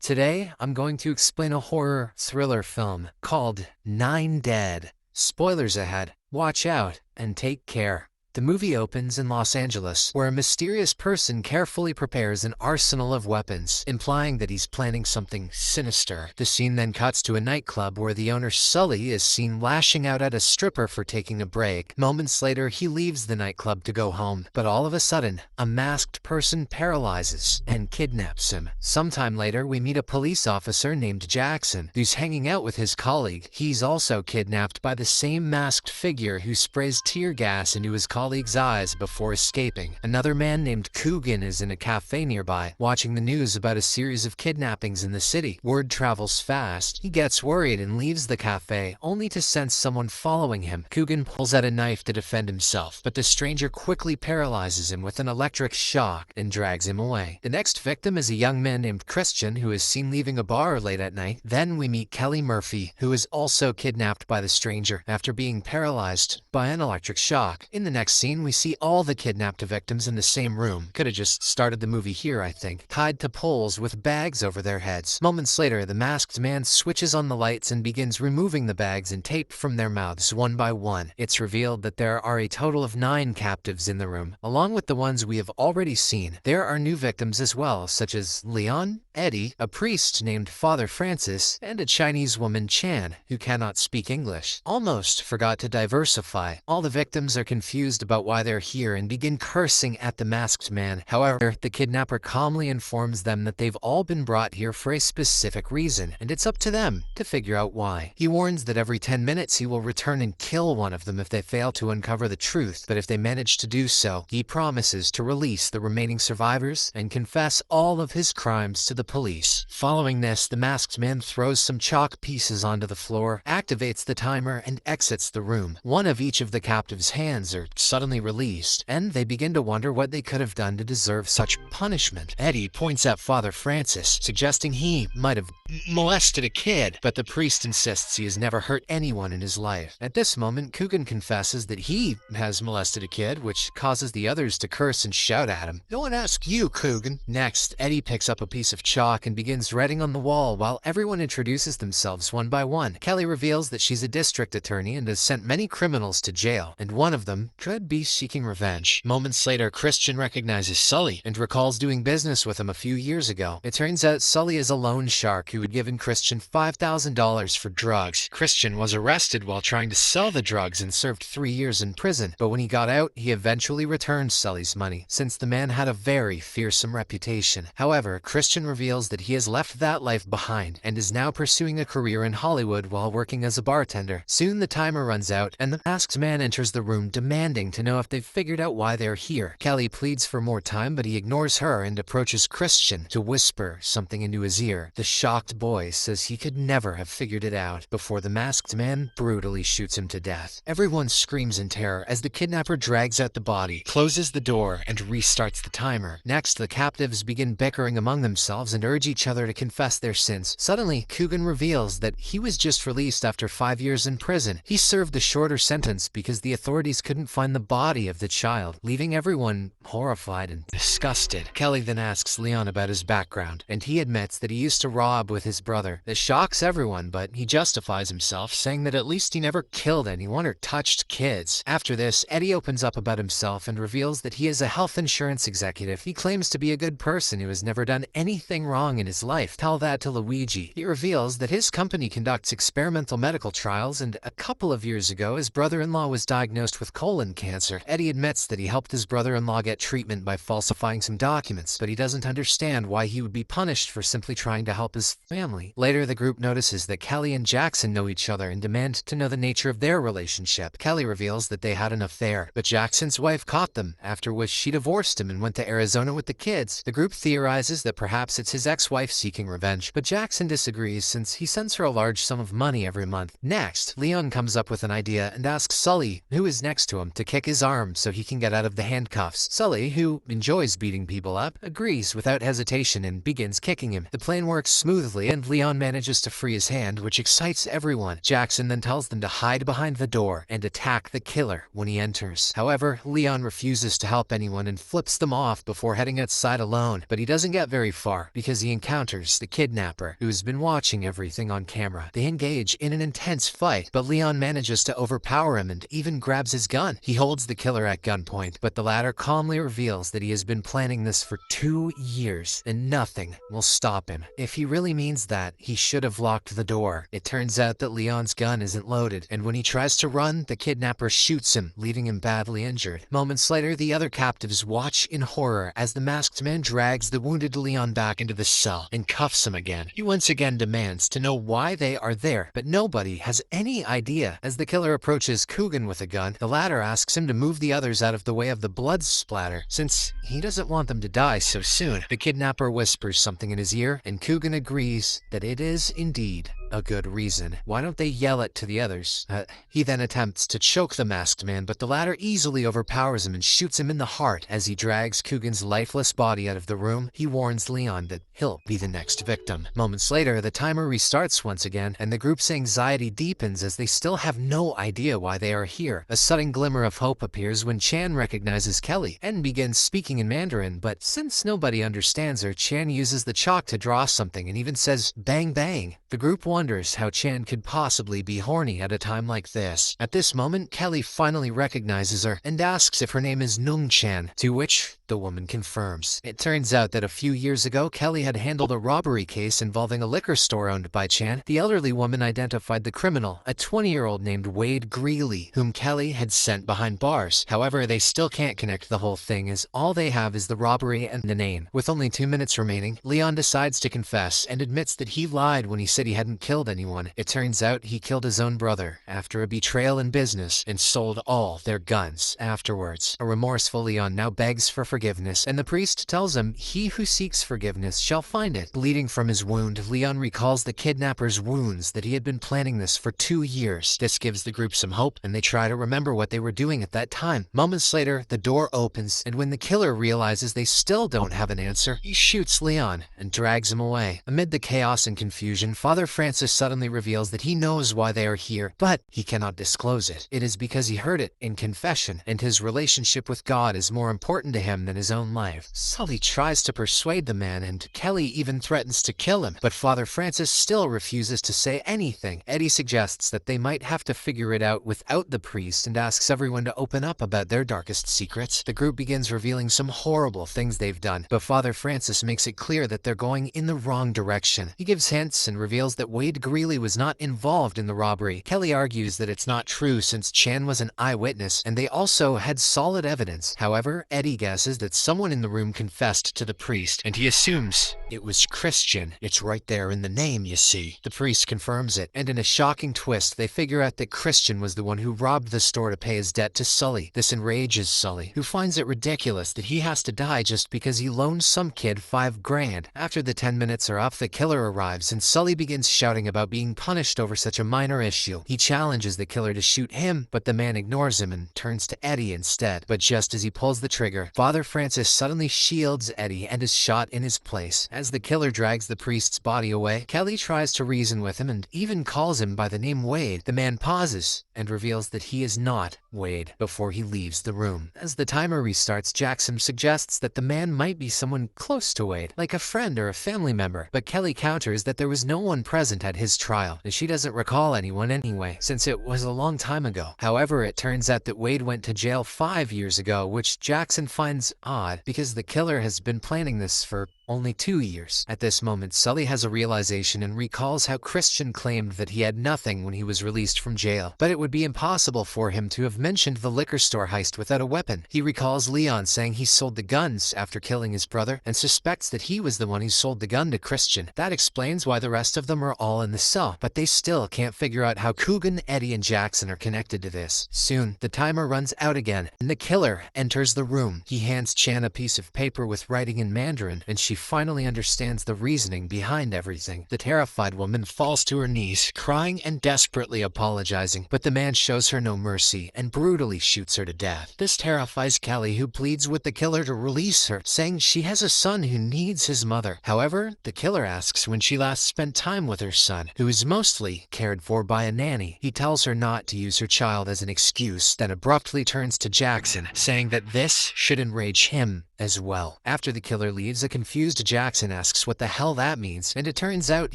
Today, I'm going to explain a horror thriller film called 9 Dead. Spoilers ahead, watch out, and take care. The movie opens in Los Angeles, where a mysterious person carefully prepares an arsenal of weapons, implying that he's planning something sinister. The scene then cuts to a nightclub where the owner Sully is seen lashing out at a stripper for taking a break. Moments later, he leaves the nightclub to go home, but all of a sudden, a masked person paralyzes and kidnaps him. Sometime later, we meet a police officer named Jackson, who's hanging out with his colleague. He's also kidnapped by the same masked figure who sprays tear gas into his colleague's eyes before escaping. Another man named Coogan is in a cafe nearby, watching the news about a series of kidnappings in the city. Word travels fast. He gets worried and leaves the cafe, only to sense someone following him. Coogan pulls out a knife to defend himself, but the stranger quickly paralyzes him with an electric shock and drags him away. The next victim is a young man named Christian, who is seen leaving a bar late at night. Then we meet Kelly Murphy, who is also kidnapped by the stranger after being paralyzed by an electric shock. In the next scene, we see all the kidnapped victims in the same room. Could have just started the movie here, I think. Tied to poles with bags over their heads. Moments later, the masked man switches on the lights and begins removing the bags and tape from their mouths one by one. It's revealed that there are a total of 9 captives in the room. Along with the ones we have already seen, there are new victims as well, such as Leon, Eddie, a priest named Father Francis, and a Chinese woman, Chan, who cannot speak English. Almost forgot to diversify. All the victims are confused about why they're here and begin cursing at the masked man. However, the kidnapper calmly informs them that they've all been brought here for a specific reason, and it's up to them to figure out why. He warns that every 10 minutes he will return and kill one of them if they fail to uncover the truth, but if they manage to do so, he promises to release the remaining survivors and confess all of his crimes to the police. Following this, the masked man throws some chalk pieces onto the floor, activates the timer, and exits the room. One of each of the captives' hands are suddenly released, and they begin to wonder what they could have done to deserve such punishment. Eddie points at Father Francis, suggesting he might have molested a kid, but the priest insists he has never hurt anyone in his life. At this moment, Coogan confesses that he has molested a kid, which causes the others to curse and shout at him. "No one asked you, Coogan." Next, Eddie picks up a piece of chalk and begins writing on the wall while everyone introduces themselves one by one. Kelly reveals that she's a district attorney and has sent many criminals to jail, and one of them could be seeking revenge. Moments later, Christian recognizes Sully and recalls doing business with him a few years ago. It turns out Sully is a loan shark who had given Christian $5,000 for drugs. Christian was arrested while trying to sell the drugs and served 3 years in prison, but when he got out, he eventually returned Sully's money, since the man had a very fearsome reputation. However, Christian reveals that he has left that life behind and is now pursuing a career in Hollywood while working as a bartender. Soon the timer runs out, and the masked man enters the room demanding to know if they've figured out why they're here. Kelly pleads for more time, but he ignores her and approaches Christian to whisper something into his ear. The shocked boy says he could never have figured it out before the masked man brutally shoots him to death. Everyone screams in terror as the kidnapper drags out the body, closes the door, and restarts the timer. Next, the captives begin bickering among themselves and urge each other to confess their sins. Suddenly, Coogan reveals that he was just released after 5 years in prison. He served a shorter sentence because the authorities couldn't find the body of the child, leaving everyone horrified and disgusted. Kelly then asks Leon about his background, and he admits that he used to rob with his brother. This shocks everyone, but he justifies himself, saying that at least he never killed anyone or touched kids. After this, Eddie opens up about himself and reveals that he is a health insurance executive. He claims to be a good person who has never done anything wrong in his life. Tell that to Luigi. He reveals that his company conducts experimental medical trials, and a couple of years ago, his brother-in-law was diagnosed with colon cancer. Eddie admits that he helped his brother-in-law get treatment by falsifying some documents, but he doesn't understand why he would be punished for simply trying to help his family. Later, the group notices that Kelly and Jackson know each other and demand to know the nature of their relationship. Kelly reveals that they had an affair, but Jackson's wife caught them, after which she divorced him and went to Arizona with the kids. The group theorizes that perhaps it's his ex-wife seeking revenge, but Jackson disagrees since he sends her a large sum of money every month. Next, Leon comes up with an idea and asks Sully, who is next to him, to kick his arm so he can get out of the handcuffs. Sully, who enjoys beating people up, agrees without hesitation and begins kicking him. The plan works smoothly smoothly, and Leon manages to free his hand, which excites everyone. Jackson then tells them to hide behind the door and attack the killer when he enters. However, Leon refuses to help anyone and flips them off before heading outside alone, but he doesn't get very far because he encounters the kidnapper, who's been watching everything on camera. They engage in an intense fight, but Leon manages to overpower him and even grabs his gun. He holds the killer at gunpoint, but the latter calmly reveals that he has been planning this for 2 years and nothing will stop him. If he really means that, he should have locked the door. It turns out that Leon's gun isn't loaded, and when he tries to run, the kidnapper shoots him, leaving him badly injured. Moments later, the other captives watch in horror as the masked man drags the wounded Leon back into the cell and cuffs him again. He once again demands to know why they are there, but nobody has any idea. As the killer approaches Coogan with a gun, the latter asks him to move the others out of the way of the blood splatter, since he doesn't want them to die so soon. The kidnapper whispers something in his ear, and Coogan agrees that it is indeed a good reason. Why don't they yell it to the others? He then attempts to choke the masked man, but the latter easily overpowers him and shoots him in the heart. As he drags Coogan's lifeless body out of the room, he warns Leon that he'll be the next victim. Moments later, the timer restarts once again, and the group's anxiety deepens as they still have no idea why they are here. A sudden glimmer of hope appears when Chan recognizes Kelly and begins speaking in Mandarin, but since nobody understands her, Chan uses the chalk to draw something and even says bang bang. The group wonders how Chan could possibly be horny at a time like this. At this moment, Kelly finally recognizes her and asks if her name is Nung Chan, to which the woman confirms. It turns out that a few years ago, Kelly had handled a robbery case involving a liquor store owned by Chan. The elderly woman identified the criminal, a 20-year-old named Wade Greeley, whom Kelly had sent behind bars. However, they still can't connect the whole thing, as all they have is the robbery and the name. With only 2 minutes remaining, Leon decides to confess and admits that he lied when he said he hadn't killed anyone. It turns out he killed his own brother after a betrayal in business and sold all their guns afterwards. A remorseful Leon now begs for forgiveness, and the priest tells him he who seeks forgiveness shall find it. Bleeding from his wound, Leon recalls the kidnapper's wounds, that he had been planning this for 2 years. This gives the group some hope, and they try to remember what they were doing at that time. Moments later, the door opens, and when the killer realizes they still don't have an answer, he shoots Leon and drags him away. Amid the chaos and confusion, Father Francis suddenly reveals that he knows why they are here, but he cannot disclose it. It is because he heard it in confession, and his relationship with God is more important to him than his own life. Sully tries to persuade the man, and Kelly even threatens to kill him, but Father Francis still refuses to say anything. Eddie suggests that they might have to figure it out without the priest and asks everyone to open up about their darkest secrets. The group begins revealing some horrible things they've done, but Father Francis makes it clear that they're going in the wrong direction. He gives hints and reveals that Wade Greeley was not involved in the robbery. Kelly argues that it's not true since Chan was an eyewitness and they also had solid evidence. However, Eddie guesses that someone in the room confessed to the priest, and he assumes it was Christian. It's right there in the name, you see. The priest confirms it, and in a shocking twist, they figure out that Christian was the one who robbed the store to pay his debt to Sully. This enrages Sully, who finds it ridiculous that he has to die just because he loaned some kid $5 grand. After the 10 minutes are up, the killer arrives, and Sully begins shouting about being punished over such a minor issue. He challenges the killer to shoot him, but the man ignores him and turns to Eddie instead. But just as he pulls the trigger, Father Francis suddenly shields Eddie and is shot in his place. As the killer drags the priest's body away, Kelly tries to reason with him and even calls him by the name Wade. The man pauses and reveals that he is not Wade before he leaves the room. As the timer restarts, Jackson suggests that the man might be someone close to Wade, like a friend or a family member, but Kelly counters that there was no one present at his trial, and she doesn't recall anyone anyway, since it was a long time ago. However, it turns out that Wade went to jail 5 years ago, which Jackson finds odd because the killer has been planning this for only 2 years. At this moment, Sully has a realization and recalls how Christian claimed that he had nothing when he was released from jail, but it would be impossible for him to have mentioned the liquor store heist without a weapon. He recalls Leon saying he sold the guns after killing his brother and suspects that he was the one who sold the gun to Christian. That explains why the rest of them are all in the cell, but they still can't figure out how Coogan, Eddie, and Jackson are connected to this. Soon, the timer runs out again, and the killer enters the room. He hands Chan a piece of paper with writing in Mandarin, and she she finally understands the reasoning behind everything. The terrified woman falls to her knees, crying and desperately apologizing, but the man shows her no mercy and brutally shoots her to death. This terrifies Kelly, who pleads with the killer to release her, saying she has a son who needs his mother. However, the killer asks when she last spent time with her son, who is mostly cared for by a nanny. He tells her not to use her child as an excuse, then abruptly turns to Jackson, saying that this should enrage him as well. After the killer leaves, a confused Jackson asks what the hell that means, and it turns out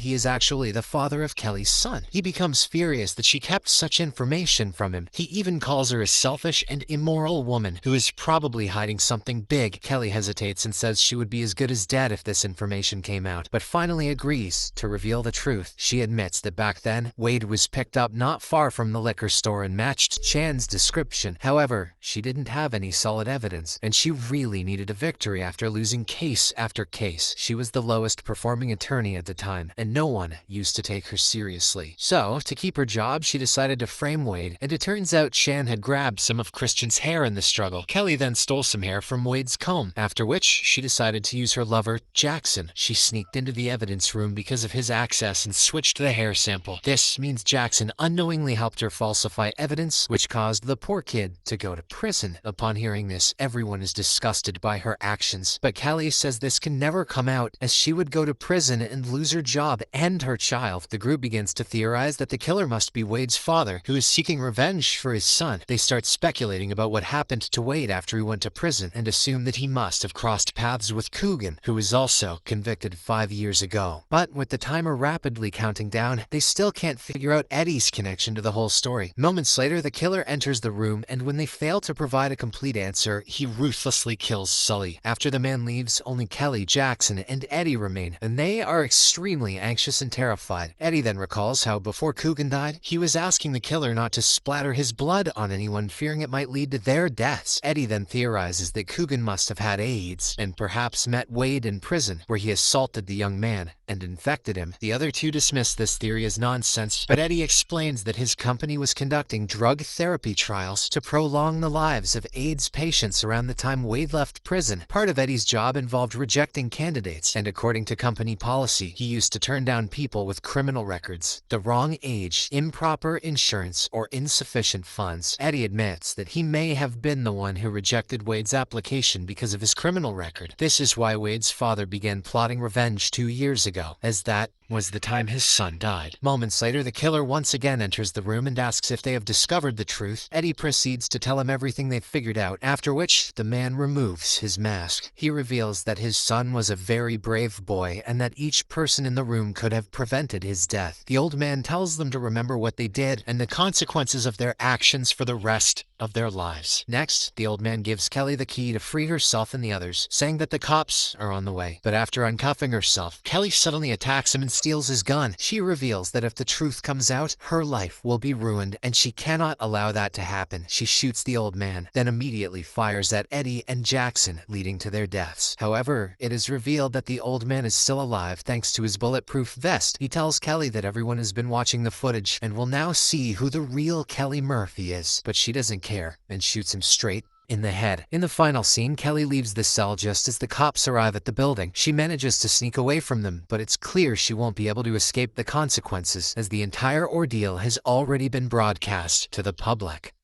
he is actually the father of Kelly's son. He becomes furious that she kept such information from him. He even calls her a selfish and immoral woman who is probably hiding something big. Kelly hesitates and says she would be as good as dead if this information came out, but finally agrees to reveal the truth. She admits that back then, Wade was picked up not far from the liquor store and matched Chan's description. However, she didn't have any solid evidence, and she really needed a victory after losing case after case. She was the lowest performing attorney at the time, and no one used to take her seriously. So, to keep her job, she decided to frame Wade, and it turns out Chan had grabbed some of Christian's hair in the struggle. Kelly then stole some hair from Wade's comb, after which she decided to use her lover, Jackson. She sneaked into the evidence room because of his access and switched the hair sample. This means Jackson unknowingly helped her falsify evidence, which caused the poor kid to go to prison. Upon hearing this, everyone is disgusted by her actions, but Kelly says this can never come out, as she would go to prison and lose her job and her child. The group begins to theorize that the killer must be Wade's father, who is seeking revenge for his son. They start speculating about what happened to Wade after he went to prison, and assume that he must have crossed paths with Coogan, who was also convicted 5 years ago. But with the timer rapidly counting down, they still can't figure out Eddie's connection to the whole story. Moments later, the killer enters the room, and when they fail to provide a complete answer, he ruthlessly kills Sully. After the man leaves, only Kelly, Jackson, and Eddie remain, and they are extremely anxious and terrified. Eddie then recalls how before Coogan died, he was asking the killer not to splatter his blood on anyone, fearing it might lead to their deaths. Eddie then theorizes that Coogan must have had AIDS, and perhaps met Wade in prison, where he assaulted the young man and infected him. The other two dismiss this theory as nonsense, but Eddie explains that his company was conducting drug therapy trials to prolong the lives of AIDS patients around the time Wade left prison. Part of Eddie's job involved rejecting candidates, and according to company policy, he used to turn down people with criminal records, the wrong age, improper insurance, or insufficient funds. Eddie admits that he may have been the one who rejected Wade's application because of his criminal record. This is why Wade's father began plotting revenge 2 years ago, as that was the time his son died. Moments later, the killer once again enters the room and asks if they have discovered the truth. Eddie proceeds to tell him everything they've figured out, after which the man removes his mask. He reveals that his son was a very brave boy, and that each person in the room could have prevented his death. The old man tells them to remember what they did and the consequences of their actions for the rest of their lives. Next, the old man gives Kelly the key to free herself and the others, saying that the cops are on the way. But after uncuffing herself, Kelly suddenly attacks him and steals his gun. She reveals that if the truth comes out, her life will be ruined, and she cannot allow that to happen. She shoots the old man, then immediately fires at Eddie and Jackson, leading to their deaths. However, it is revealed that the old man is still alive thanks to his bulletproof vest. He tells Kelly that everyone has been watching the footage and will now see who the real Kelly Murphy is, but she doesn't care and shoots him straight in the head. In the final scene, Kelly leaves the cell just as the cops arrive at the building. She manages to sneak away from them, but it's clear she won't be able to escape the consequences, as the entire ordeal has already been broadcast to the public.